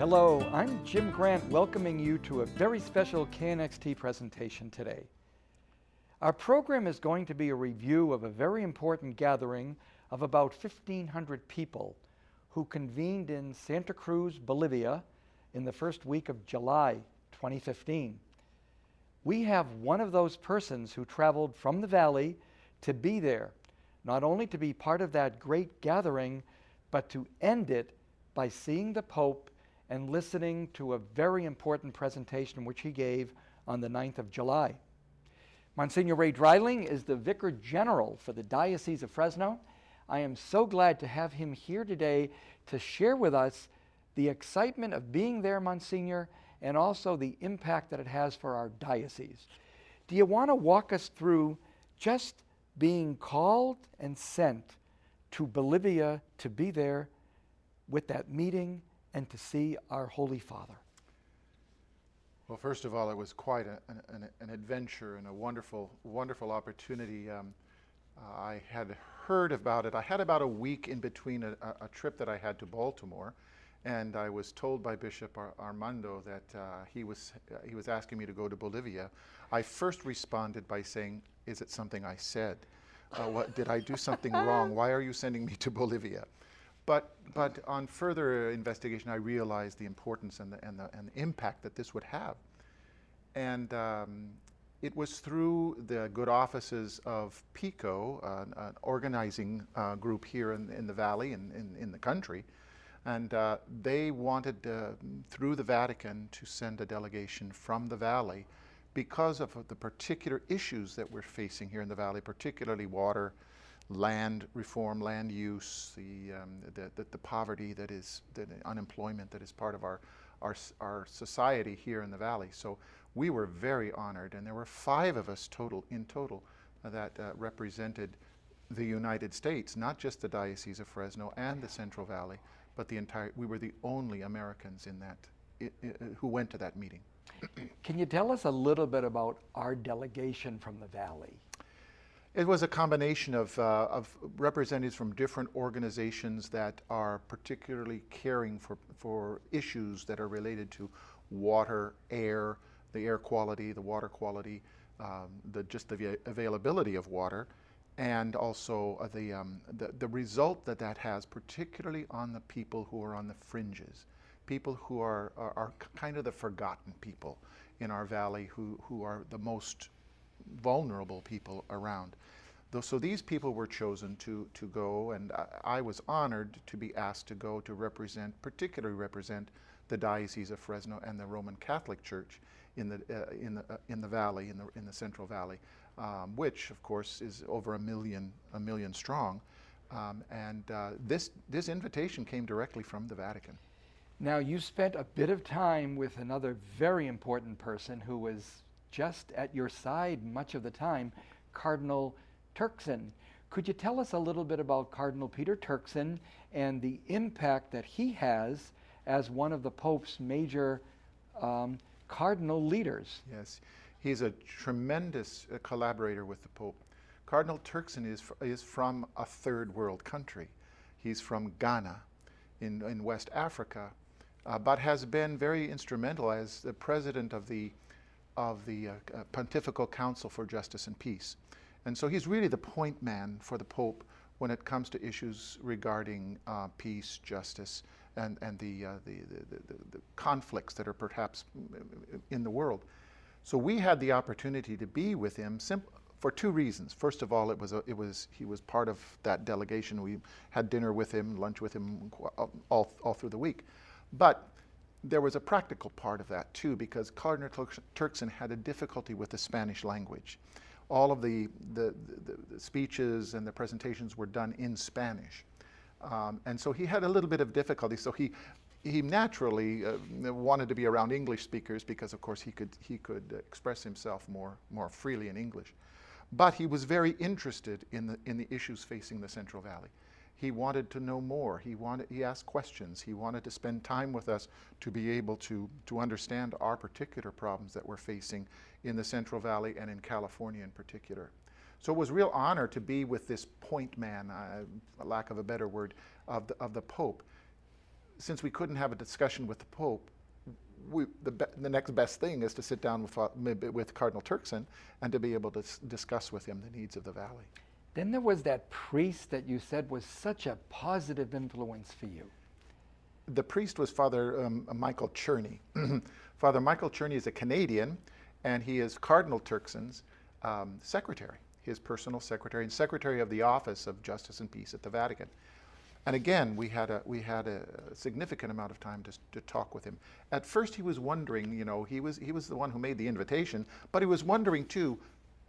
Hello, I'm Jim Grant welcoming you to a very special KNXT presentation today. Our program is going to be a review of a very important gathering of about 1,500 people who convened in Santa Cruz, Bolivia in the first week of July 2015. We have one of those persons who traveled from the valley to be there, not only to be part of that great gathering, but to end it by seeing the Pope and listening to a very important presentation which he gave on the 9th of July. Monsignor Ray Dreiling is the Vicar General for the Diocese of Fresno. I am so glad to have him here today to share with us the excitement of being there, Monsignor, and also the impact that it has for our diocese. Do you want to walk us through just being called and sent to Bolivia to be there with that meeting and to see our Holy Father? Well, first of all, it was quite an adventure and a wonderful opportunity. I had heard about it. I had about a week in between a trip that I had to Baltimore, and I was told by Bishop Armando that he was asking me to go to Bolivia. I first responded by saying, "Is it something I said? What did I do something wrong? Why are you sending me to Bolivia?" But on further investigation, I realized the importance and the impact that this would have. And it was through the good offices of PICO, an organizing group here in the valley and in the country. And they wanted, through the Vatican, to send a delegation from the valley because of the particular issues that we're facing here in the valley, particularly water, land reform, land use, the poverty that is, the unemployment that is part of our society here in the valley. So we were very honored, and there were 5 of us in total that represented the United States, not just the Diocese of Fresno and the Central Valley, but we were the only Americans in that who went to that meeting. Can you tell us a little bit about our delegation from the valley? It was a combination of representatives from different organizations that are particularly caring for issues that are related to water, air, the air quality, the water quality, the availability of water, and also the result that has, particularly on the people who are on the fringes, people who are kind of the forgotten people in our valley, who are the most vulnerable people around. So these people were chosen to go, and I was honored to be asked to go to particularly represent the Diocese of Fresno and the Roman Catholic Church in the valley, in the Central Valley, which of course is over a million strong, and this invitation came directly from the Vatican. Now, you spent a bit of time with another very important person who was just at your side much of the time, Cardinal Turkson. Could you tell us a little bit about Cardinal Peter Turkson and the impact that he has as one of the Pope's major cardinal leaders? Yes, he's a tremendous collaborator with the Pope. Cardinal Turkson is from a third world country. He's from Ghana in West Africa, but has been very instrumental as the president of the Pontifical Council for Justice and Peace. And so he's really the point man for the Pope when it comes to issues regarding peace, justice, and the conflicts that are perhaps in the world. So we had the opportunity to be with him for 2 reasons. First of all, he was part of that delegation. We had dinner with him, lunch with him all through the week. But there was a practical part of that too, because Cardinal Turkson had a difficulty with the Spanish language. All of the speeches and the presentations were done in Spanish. And so he had a little bit of difficulty. So he naturally wanted to be around English speakers because, of course, he could express himself more freely in English. But he was very interested in the issues facing the Central Valley. He wanted to know more. He asked questions. He wanted to spend time with us to be able to understand our particular problems that we're facing in the Central Valley and in California in particular. So it was a real honor to be with this point man, a lack of a better word, of the Pope. since we couldn't have a discussion with the Pope, the next best thing is to sit down with Cardinal Turkson and to be able to discuss with him the needs of the valley. Then there was that priest that you said was such a positive influence for you. The priest was Father Michael Cherney. Father Michael Cherney is a Canadian, and he is Cardinal Turkson's secretary, his personal secretary, and secretary of the Office of Justice and Peace at the Vatican. And again, we had a significant amount of time to talk with him. At first, he was wondering. You know, he was the one who made the invitation, but he was wondering too.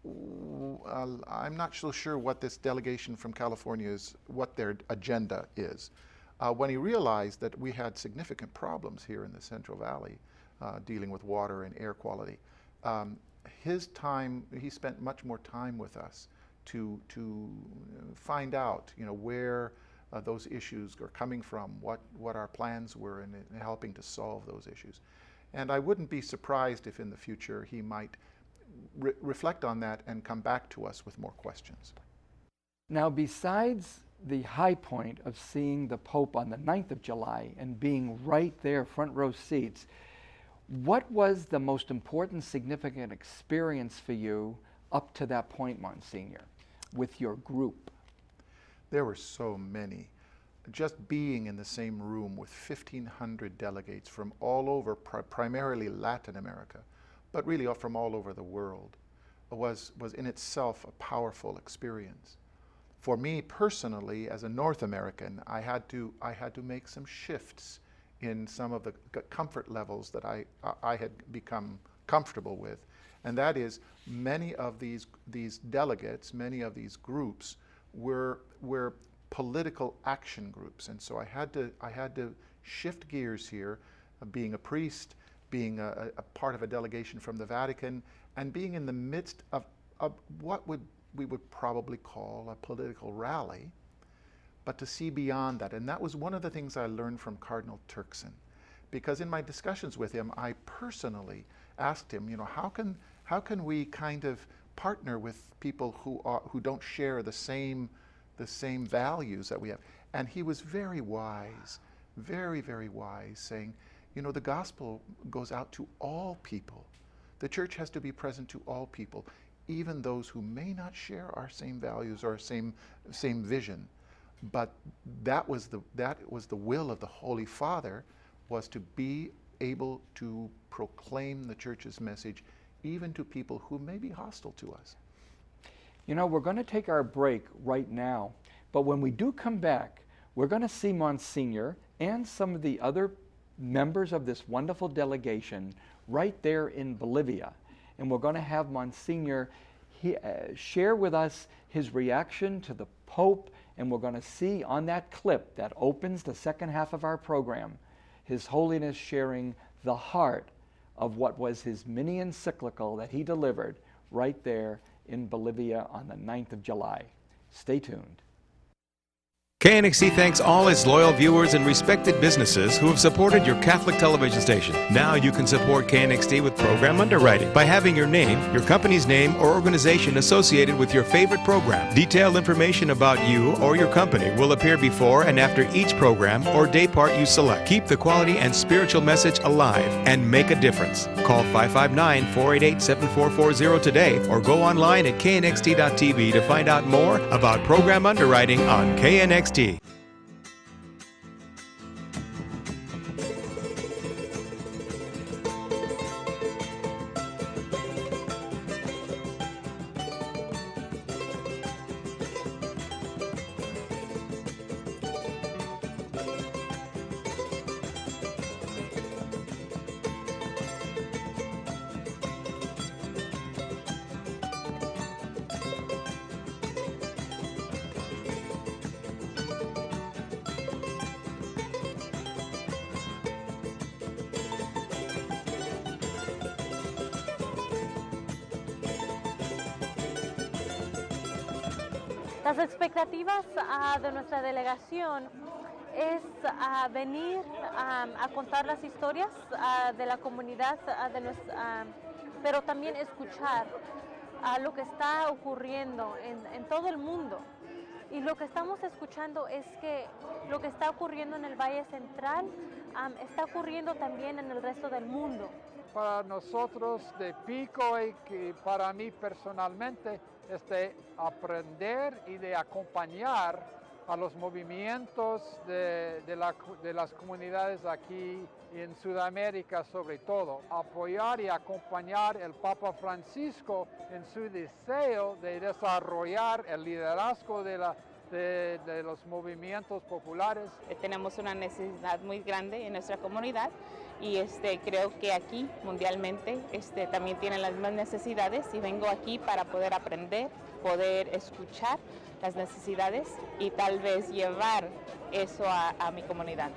I'm not so sure what this delegation from California is, what their agenda is. When he realized that we had significant problems here in the Central Valley, dealing with water and air quality, he spent much more time with us to find out, you know, where those issues are coming from, what our plans were in helping to solve those issues. And I wouldn't be surprised if in the future he might reflect on that and come back to us with more questions. Now, besides the high point of seeing the Pope on the 9th of July and being right there, front row seats, what was the most important, significant experience for you up to that point, Monsignor, with your group? There were so many. Just being in the same room with 1,500 delegates from all over, primarily Latin America, but really from all over the world, was in itself a powerful experience. For me personally, as a North American, I had to make some shifts in some of the comfort levels that I had become comfortable with, and that is many of these delegates, many of these groups were political action groups, and so I had to shift gears here, being a priest, being a part of a delegation from the Vatican, and being in the midst of what we would probably call a political rally, but to see beyond that. And that was one of the things I learned from Cardinal Turkson, because in my discussions with him, I personally asked him, you know, how can we kind of partner with people who don't share the same values that we have? And he was very wise, very, very wise, saying, you know, the gospel goes out to all people. The church has to be present to all people, even those who may not share our same values or same vision. But that was the will of the Holy Father, was to be able to proclaim the church's message even to people who may be hostile to us. You know, we're going to take our break right now, but when we do come back, we're going to see Monsignor and some of the other members of this wonderful delegation right there in Bolivia. And we're going to have Monsignor share with us his reaction to the Pope, and we're going to see on that clip that opens the second half of our program, His Holiness sharing the heart of what was his mini encyclical that he delivered right there in Bolivia on the 9th of July. Stay tuned. KNXT thanks all its loyal viewers and respected businesses who have supported your Catholic television station. Now you can support KNXT with program underwriting by having your name, your company's name, or organization associated with your favorite program. Detailed information about you or your company will appear before and after each program or day part you select. Keep the quality and spiritual message alive and make a difference. Call 559-488-7440 today or go online at knxt.tv to find out more about program underwriting on KNXT. Las expectativas de nuestra delegación es venir a contar las historias de la comunidad, pero también escuchar lo que está ocurriendo en todo el mundo. Y lo que estamos escuchando es que lo que está ocurriendo en el Valle Central está ocurriendo también en el resto del mundo. Para nosotros de PICO y que para mí personalmente es de aprender y de acompañar a los movimientos de las comunidades aquí en Sudamérica sobre todo. Apoyar y acompañar el Papa Francisco en su deseo de desarrollar el liderazgo de los movimientos populares. Tenemos una necesidad muy grande en nuestra comunidad y creo que aquí mundialmente también tienen las mismas necesidades y vengo aquí para poder aprender, poder escuchar las necesidades y tal vez llevar eso a mi comunidad.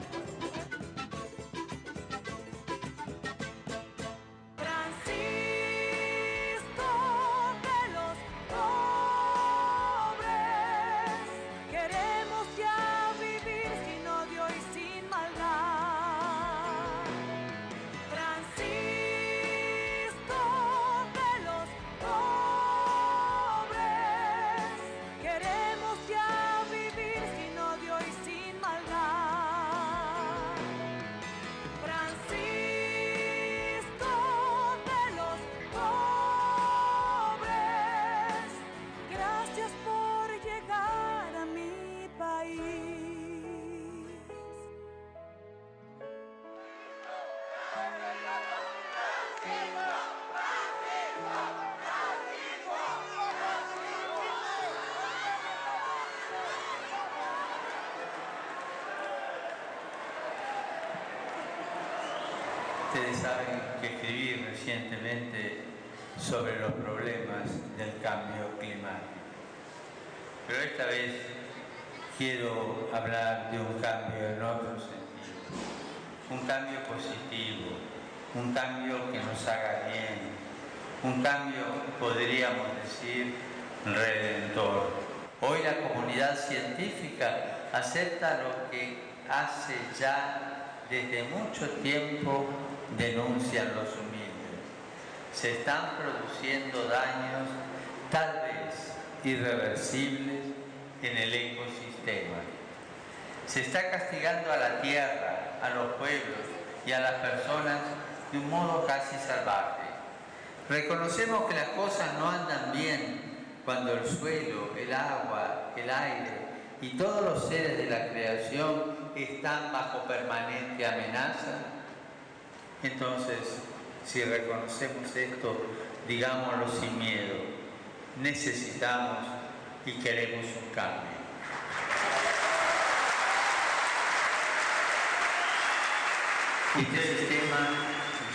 Ustedes saben que escribí recientemente sobre los problemas del cambio climático, pero esta vez quiero hablar de un cambio en otro sentido, un cambio positivo, un cambio que nos haga bien, un cambio, podríamos decir, redentor. Hoy la comunidad científica acepta lo que hace ya desde mucho tiempo denuncian los humildes. Se están produciendo daños tal vez irreversibles en el ecosistema. Se está castigando a la tierra, a los pueblos y a las personas de un modo casi salvaje. Reconocemos que las cosas no andan bien cuando el suelo, el agua, el aire y todos los seres de la creación están bajo permanente amenaza. Entonces, si reconocemos esto, digámoslo sin miedo, necesitamos y queremos un cambio. Este sistema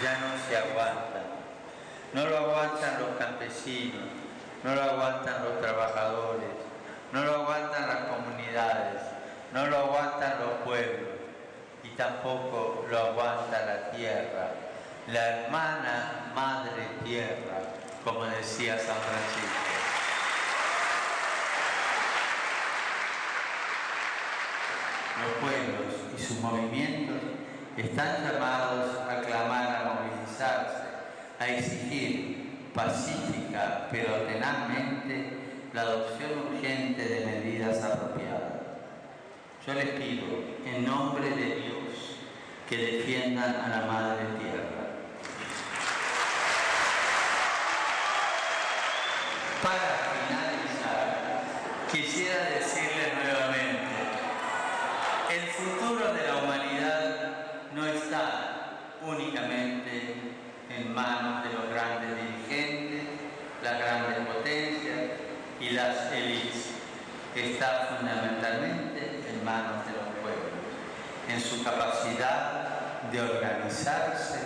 ya no se aguanta. No lo aguantan los campesinos, no lo aguantan los trabajadores, no lo aguantan las comunidades, no lo aguantan los pueblos y tampoco lo aguanta la tierra, la hermana madre tierra, como decía San Francisco. Los pueblos y sus movimientos están llamados a clamar, a movilizarse, a exigir pacífica pero tenazmente la adopción urgente de medidas apropiadas. Yo les pido, en nombre de Dios, que defiendan a la Madre Tierra. Para finalizar, quisiera decirles nuevamente, el futuro de la humanidad no está únicamente en manos de los grandes dirigentes, las grandes potencias y las élites. Está fundamentalmente en manos de los pueblos, en su capacidad de organizarse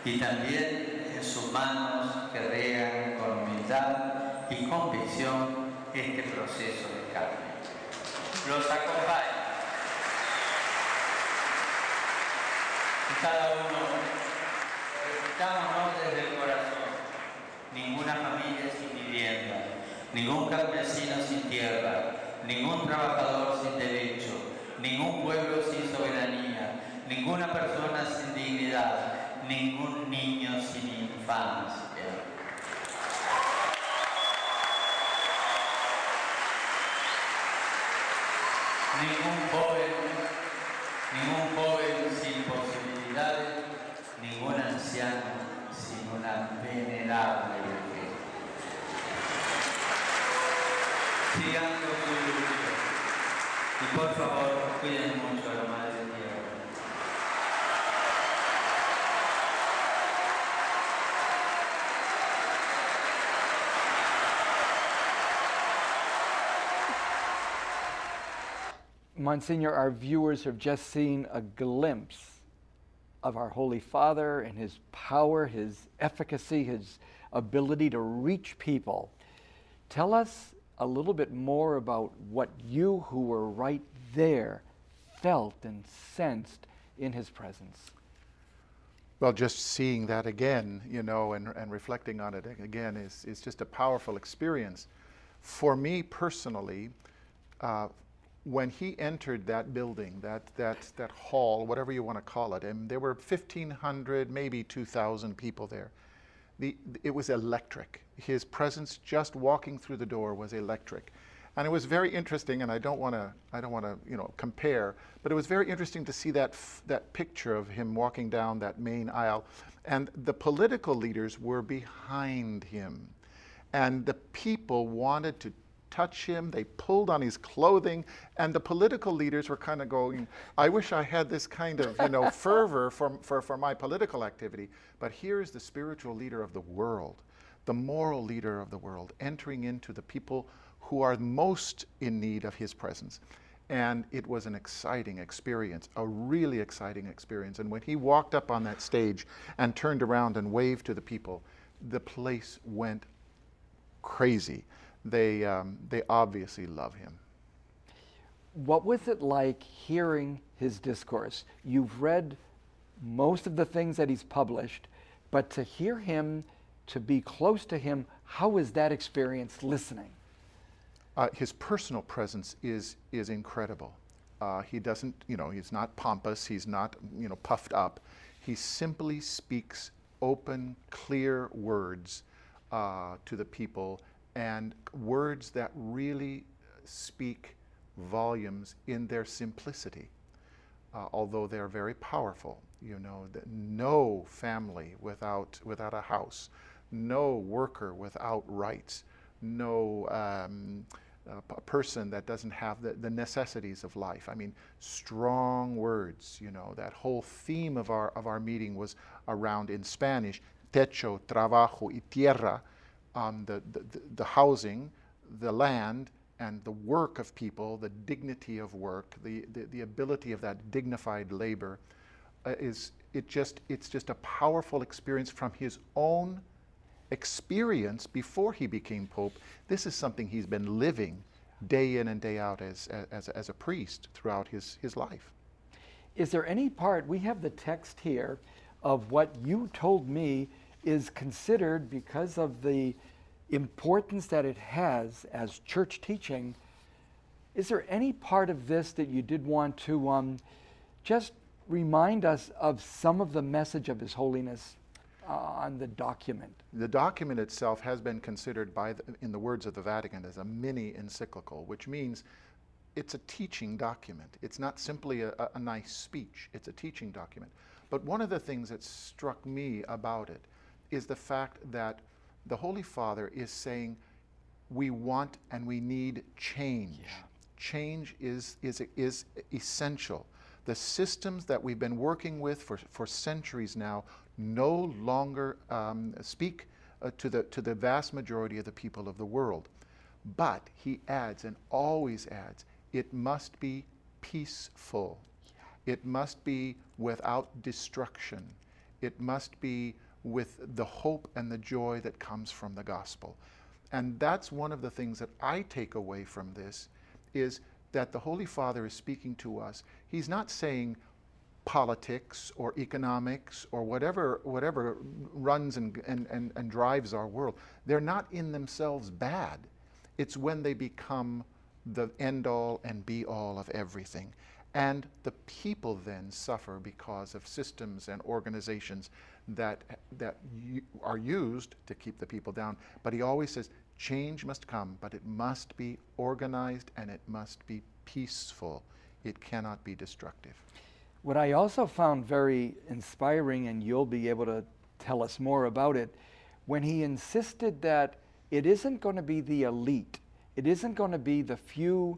y también en sus manos que regan con humildad y convicción este proceso de cambio. Los acompaño. Y cada uno, repitámonos desde el corazón, ninguna familia sin vivienda, ningún campesino sin tierra, ningún trabajador sin derecho, ningún pueblo sin soberanía, ninguna persona sin dignidad, ningún niño sin infancia. ningún joven sin posibilidades, ningún anciano sin una venerable vejez. Sigan con su ilusión y por favor cuiden mucho a la Madre Tierra. Monsignor, our viewers have just seen a glimpse of our Holy Father and his power, his efficacy, his ability to reach people. Tell us a little bit more about what you, who were right there, felt and sensed in his presence. Well, just seeing that again, you know, and reflecting on it again is just a powerful experience. For me personally, when he entered that building, that hall, whatever you want to call it, and there were 1,500, maybe 2,000 people there. It was electric. His presence just walking through the door was electric. And it was very interesting, and I don't want to, you know, compare, but it was very interesting to see that picture of him walking down that main aisle, and the political leaders were behind him, and the people wanted to touch him. They pulled on his clothing, and the political leaders were kind of going, I wish I had this kind of, you know, fervor for my political activity. But here's the spiritual leader of the world, the moral leader of the world, entering into the people who are most in need of his presence. And it was an exciting experience, a really exciting experience. And when he walked up on that stage and turned around and waved to the people, the place went crazy. They obviously love him. What was it like hearing his discourse? You've read most of the things that he's published, but to hear him, to be close to him, how was that experience listening? His personal presence is incredible. He doesn't, you know, he's not pompous, he's not, you know, puffed up. He simply speaks open, clear words to the people, and words that really speak volumes in their simplicity, although they're very powerful. You know, that no family without a house, no worker without rights, no person that doesn't have the necessities of life. I mean, strong words. You know, that whole theme of our meeting was around, in Spanish, techo, trabajo y tierra. The housing, the land, and the work of people, the dignity of work, the ability of that dignified labor, it's just a powerful experience from his own experience before he became Pope. This is something he's been living day in and day out as a priest throughout his life. Is there any part, we have the text here, of what you told me is considered, because of the importance that it has as church teaching, is there any part of this that you did want to just remind us of some of the message of His Holiness on the document? The document itself has been considered in the words of the Vatican as a mini encyclical, which means it's a teaching document. It's not simply a nice speech, it's a teaching document. But one of the things that struck me about it is the fact that the Holy Father is saying we want and we need change. Yeah. Change is essential. The systems that we've been working with for centuries now no longer speak to the vast majority of the people of the world. But he adds, and always adds, it must be peaceful. Yeah. It must be without destruction. It must be with the hope and the joy that comes from the gospel. And that's one of the things that I take away from this, is that the Holy Father is speaking to us. He's not saying politics or economics or whatever runs and drives our world. They're not in themselves bad. It's when they become the end-all and be-all of everything. And the people then suffer because of systems and organizations that are used to keep the people down. But he always says, change must come, but it must be organized and it must be peaceful. It cannot be destructive. What I also found very inspiring, and you'll be able to tell us more about it, when he insisted that it isn't going to be the elite, it isn't going to be the few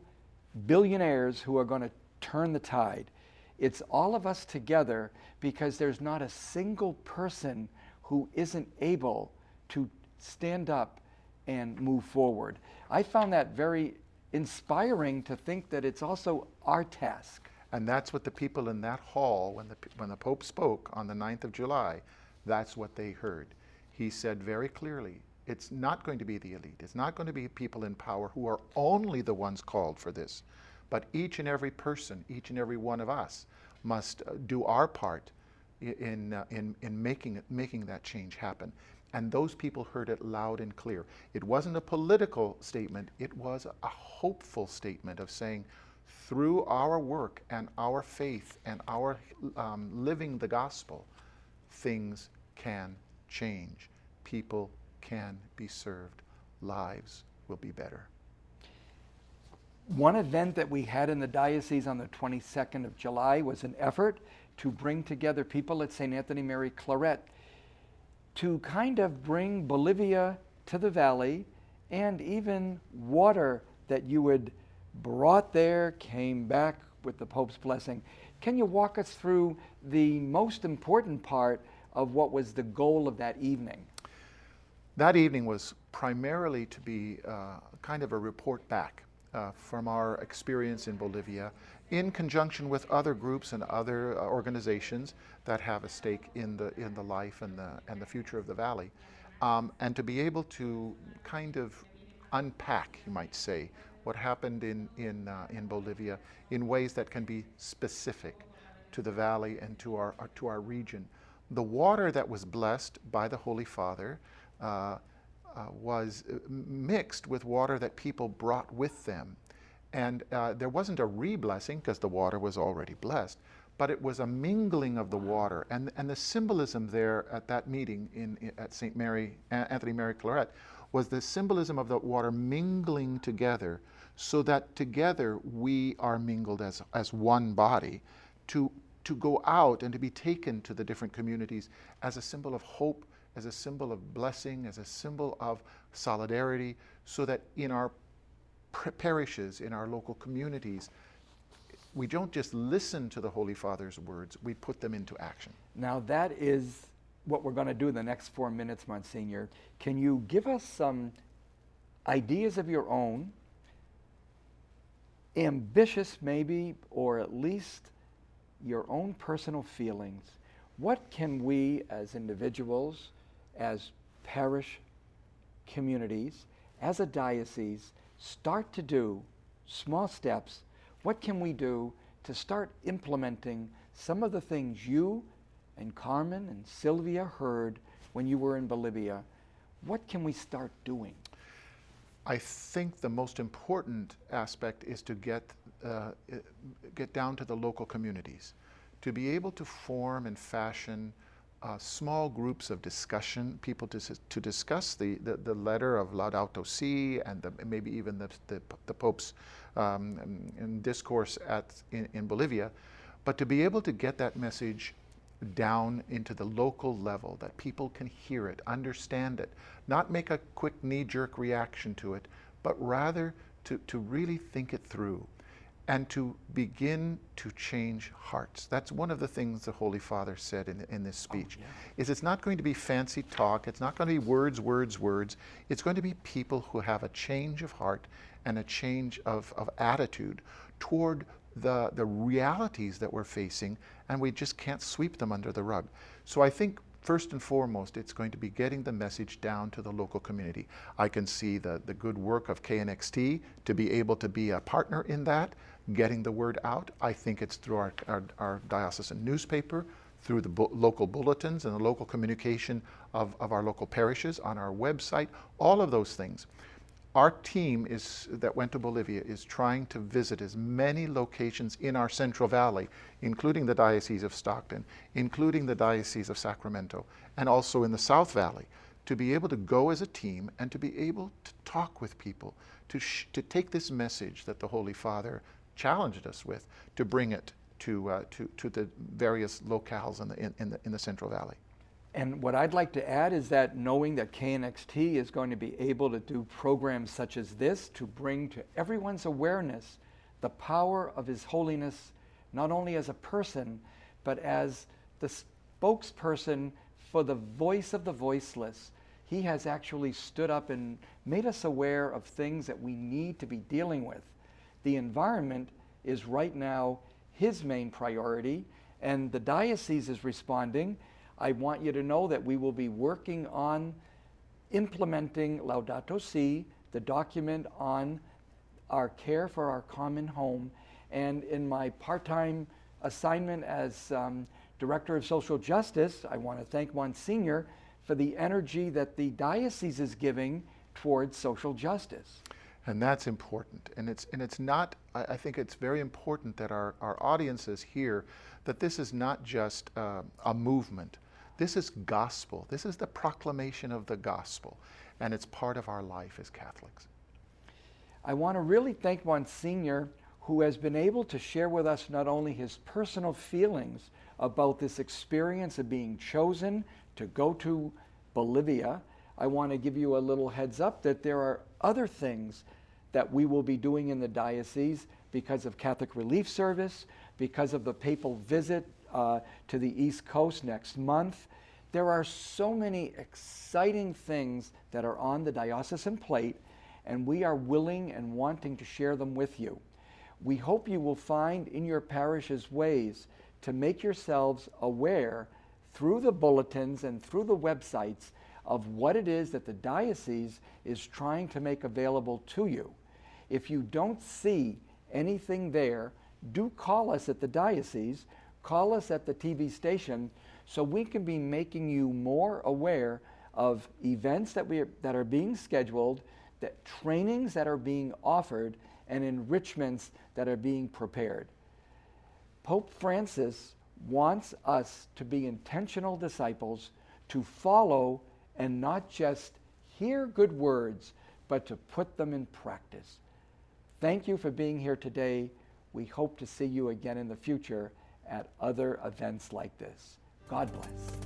billionaires who are going to turn the tide. It's all of us together, because there's not a single person who isn't able to stand up and move forward. I found that very inspiring to think that it's also our task. And that's what the people in that hall, when the Pope spoke on the 9th of July, that's what they heard. He said very clearly, it's not going to be the elite. It's not going to be people in power who are only the ones called for this. But each and every person, each and every one of us must do our part in making that change happen. And those people heard it loud and clear. It wasn't a political statement. It was a hopeful statement of saying, through our work and our faith and our living the gospel, things can change. People can be served. Lives will be better. One event that we had in the diocese on the 22nd of July was an effort to bring together people at St. Anthony Mary Claret to kind of bring Bolivia to the valley, and even water that you had brought there came back with the Pope's blessing. Can you walk us through the most important part of what was the goal of that evening? That evening was primarily to be kind of a report back from our experience in Bolivia, in conjunction with other groups and other organizations that have a stake in the life and the future of the valley, and to be able to kind of unpack, you might say, what happened in Bolivia in ways that can be specific to the valley and to our region. The water that was blessed by the Holy Father was mixed with water that people brought with them. And there wasn't a re-blessing, because the water was already blessed, but it was a mingling of the water. And the symbolism there at that meeting at St. Anthony Mary Claret was the symbolism of the water mingling together, so that together we are mingled as one body to go out and to be taken to the different communities as a symbol of hope, as a symbol of blessing, as a symbol of solidarity, so that in our parishes, in our local communities, we don't just listen to the Holy Father's words, we put them into action. Now that is what we're going to do in the next 4 minutes, Monsignor. Can you give us some ideas of your own, ambitious maybe, or at least your own personal feelings? What can we as individuals, as parish communities, as a diocese, start to do small steps? What can we do to start implementing some of the things you and Carmen and Sylvia heard when you were in Bolivia? What can we start doing? I think the most important aspect is to get down to the local communities, to be able to form and fashion small groups of discussion, people to discuss the letter of Laudato Si and maybe even the Pope's discourse in Bolivia, but to be able to get that message down into the local level, that people can hear it, understand it, not make a quick knee-jerk reaction to it, but rather to really think it through and to begin to change hearts. That's one of the things the Holy Father said in this speech. Is it's not going to be fancy talk, it's not going to be words, words, words. It's going to be people who have a change of heart and a change of attitude toward the realities that we're facing, and we just can't sweep them under the rug. So I think first and foremost, it's going to be getting the message down to the local community. I can see the good work of KNXT to be able to be a partner in that, getting the word out. I think it's through our diocesan newspaper, through the local bulletins and the local communication of our local parishes, on our website, all of those things. Our team that went to Bolivia is trying to visit as many locations in our Central Valley, including the Diocese of Stockton, including the Diocese of Sacramento, and also in the South Valley, to be able to go as a team and to be able to talk with people, to take this message that the Holy Father challenged us with to bring it to the various locales in the Central Valley. And what I'd like to add is that knowing that KNXT is going to be able to do programs such as this to bring to everyone's awareness the power of His Holiness, not only as a person, but as the spokesperson for the voice of the voiceless. He has actually stood up and made us aware of things that we need to be dealing with. The environment is right now his main priority, and the diocese is responding. I want you to know that we will be working on implementing Laudato Si, the document on our care for our common home. And in my part-time assignment as Director of Social Justice, I want to thank Monsignor for the energy that the diocese is giving towards social justice. And that's important. And it's not, I think it's very important that our audiences hear that this is not just a movement. This is gospel. This is the proclamation of the gospel. And it's part of our life as Catholics. I want to really thank Monsignor, who has been able to share with us not only his personal feelings about this experience of being chosen to go to Bolivia. I want to give you a little heads up that there are other things that we will be doing in the diocese because of Catholic Relief Service, because of the papal visit to the East Coast next month. There are so many exciting things that are on the diocesan plate, and we are willing and wanting to share them with you. We hope you will find in your parishes ways to make yourselves aware through the bulletins and through the websites of what it is that the diocese is trying to make available to you. If you don't see anything there, do call us at the diocese, call us at the TV station, so we can be making you more aware of events that are being scheduled, that trainings that are being offered, and enrichments that are being prepared. Pope Francis wants us to be intentional disciples, to follow and not just hear good words, but to put them in practice. Thank you for being here today. We hope to see you again in the future at other events like this. God bless.